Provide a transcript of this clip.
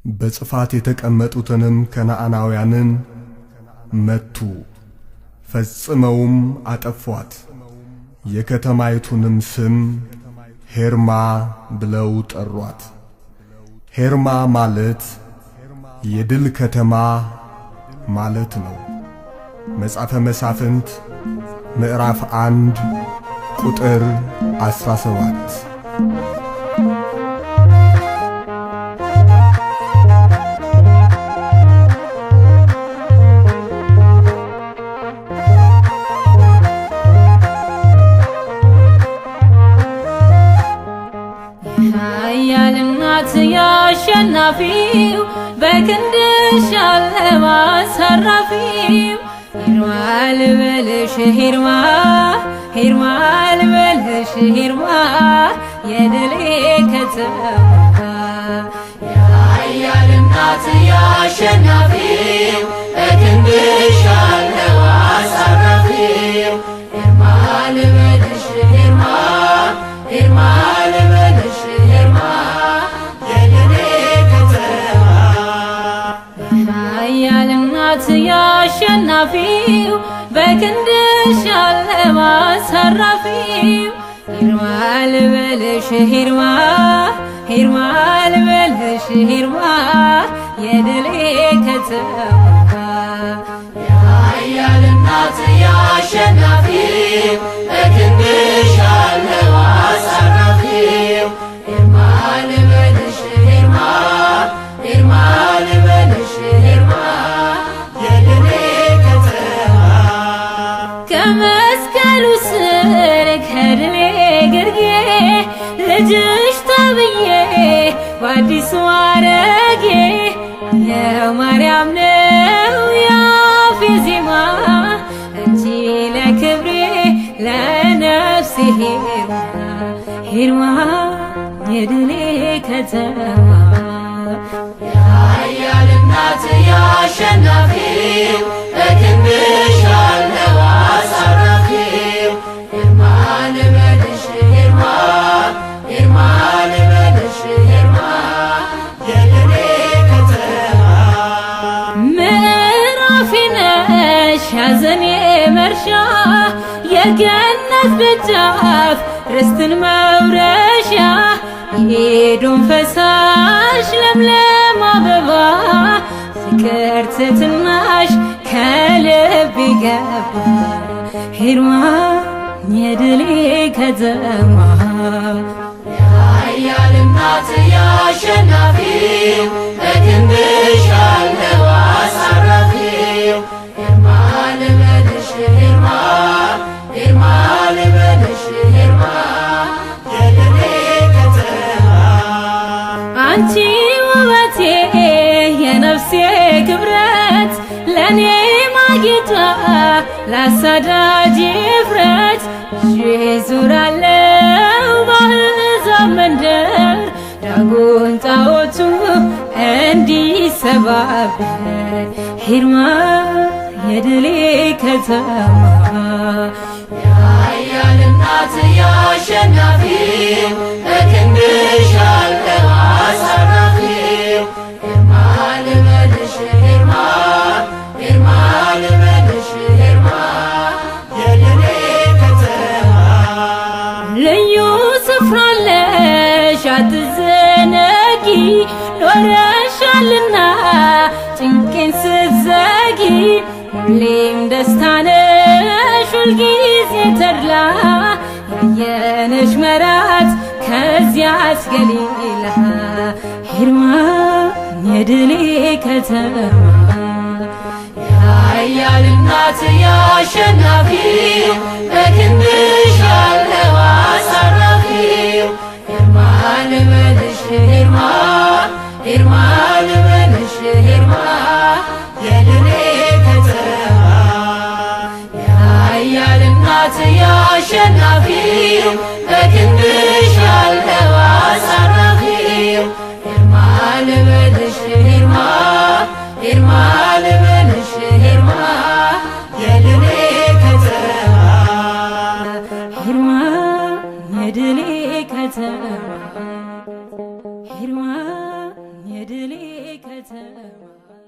በጽፋት የተቀመጡትንም ከነዓናውያንን መቱ፣ ፈጽመውም አጠፏት። የከተማይቱንም ስም ሄርማ ብለው ጠሯት። ሄርማ ማለት የድል ከተማ ማለት ነው። መጽሐፈ መሳፍንት ምዕራፍ 1 ቁጥር 17። ኃያልናት ያሸናፊው በክንድሽ ያለው አሳራፊው ሄርማ ልበልሽ ሄርማ ሄርማ ልበልሽ ሄርማ የድሌ ከተማ ኃያልናት ያሸናፊው በክንድሽ ያለው አሳራፊው ሄርማ ልበልሽ ሄርማ ሄርማ ልበልሽ ሄርማ የድሌ ከተማ ኃያልናት ያሸናፊው በክንድሽ ያለው አሳራፊው ሄርማ ልበልሽ ሄርማ ሄርማ ልበልሽ ሄርማ የድሌ ከተማ ኃያልናት ያሸናፊው በክንድሽ ያለው አሳራፊው ሄርማ ልበልሽ ሄርማ ሄርማ ልበልሽ ሄርማ የድሌ ከተማ ከመስቀሉ ስር ከድሌ ግርጌ ልጅሽ ተብዬ በአዲሱ አረጌ የማርያም ነው ያፌ ዜማ አንቺ ለክብሬ ለነፍሴ ሄርማ ሄርማ የድሌ ከተማ ኃያልናት ያሸናፊው በክንድሽ ያለው አሳራፊው ሄርማ ልበልሽ ሄርማ ሄርማ ልበልሽ ሄርማ የድሌ ከተማ ምዕራፌ ነሽ ያዘኔ መርሻ የገነት ደጃፍ ርስትን መውረሻ የኤዶም ፈሳሽ ለምለም አበባ ፍቅር ትሕትናሽ ከልቤ ገባ ሄርማ የድሌ ከተማ ኃያልናት ያሸናፊው በክንድሽ ያለው አሳራፊው ሄርማ ልበልሽ ሄርማ ሄርማ ልበልሽ ሄርማ የድሌ ከተማ አንቺ ውበቴ የነፍሴ ክብረት ለኔ ማጌጫ ላሳዳጅ ፍረት ይዤ ዞራለው በአሕዛብ መንደር ዳጎን ጣዖቱ እንዲሰባበር ሄርማ የድሌ ከተማ ኃያልናት ያሸናፊው በክንድሽ ያለው አሳራፊው ሄርማ ልበልሽ ሄርማ ሄርማ ልበልሽ ሄርማ የድሌ ከተማ ልዩ ስፍራለሽ አትዘነጊ ኖረሻልና ጭንቄን ስትዘጊ ሁሌም ደስታ ነሽ ሁልጊዜ ተድላ ያየንሽ መራት ከዚያች ገሊላ ሄርማ የድሌ ከተማ ኃያልናት ያሸናፊው በክንድሽ ያለው አሳራፊው ሄርማ ልበልሽ ሄርማ ሄርማ ልበልሽ ሄርማ የድሌ ከተማ ኃያልናት ያሸናፊው በክንድሽ ያለው አሳራፊው ሄርማ ልበልሽ ሄርማ ሄርማ ልበልሽ ሄርማ የድሌ ከተማ ሄርማ የድሌ ከተማ ሄርማ የድሌ ከተማ